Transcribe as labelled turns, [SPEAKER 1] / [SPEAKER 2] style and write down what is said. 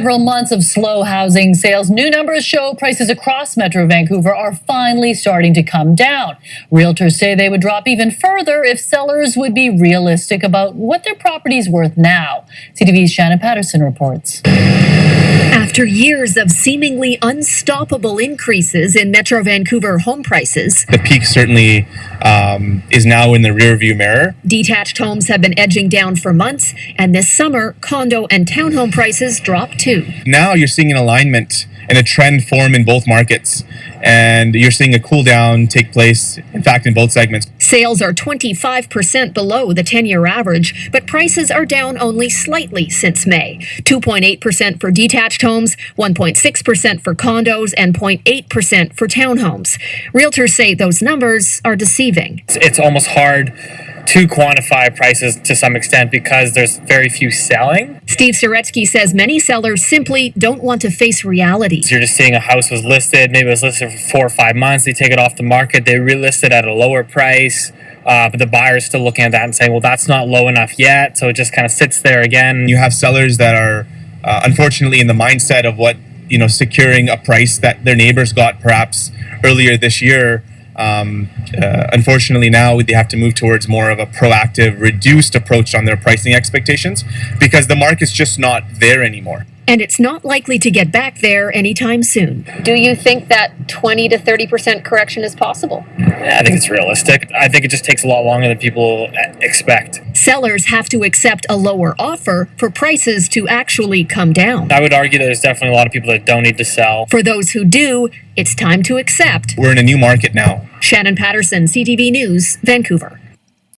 [SPEAKER 1] Several months of slow housing sales, new numbers show prices across Metro Vancouver are finally starting to come down. Realtors say they would drop even further if sellers would be realistic about what their property's worth now. CTV's Shannon Patterson reports.
[SPEAKER 2] After years of seemingly unstoppable increases in Metro Vancouver home prices,
[SPEAKER 3] the peak certainly is now in the rearview mirror.
[SPEAKER 2] Detached homes have been edging down for months, and this summer, condo and townhome prices dropped too.
[SPEAKER 3] Now you're seeing an alignment and a trend form in both markets, and you're seeing a cool down take place, in fact, in both segments.
[SPEAKER 2] Sales are 25% below the 10-year average, but prices are down only slightly since May. 2.8% for detached homes, 1.6% for condos, and 0.8% for townhomes. Realtors say those numbers are deceiving.
[SPEAKER 4] It's almost hard to quantify prices to some extent because there's very few selling.
[SPEAKER 2] Steve Soretsky says many sellers simply don't want to face reality.
[SPEAKER 4] You're just seeing a house was listed, maybe it was listed for 4 or 5 months, they take it off the market, they relist it at a lower price, but the buyer's still looking at that and saying, well, that's not low enough yet, so it just kind of sits there again.
[SPEAKER 3] You have sellers that are unfortunately in the mindset of what, securing a price that their neighbors got perhaps earlier this year. Unfortunately, now they have to move towards more of a proactive, reduced approach on their pricing expectations because the market's just not there anymore.
[SPEAKER 2] And it's not likely to get back there anytime soon.
[SPEAKER 5] Do you think that 20 to 30% correction is possible?
[SPEAKER 4] Yeah, I think it's realistic. I think it just takes a lot longer than people expect.
[SPEAKER 2] Sellers have to accept a lower offer for prices to actually come down.
[SPEAKER 4] I would argue that there's definitely a lot of people that don't need to sell.
[SPEAKER 2] For those who do, it's time to accept.
[SPEAKER 3] We're in a new market now.
[SPEAKER 2] Shannon Patterson, CTV News, Vancouver.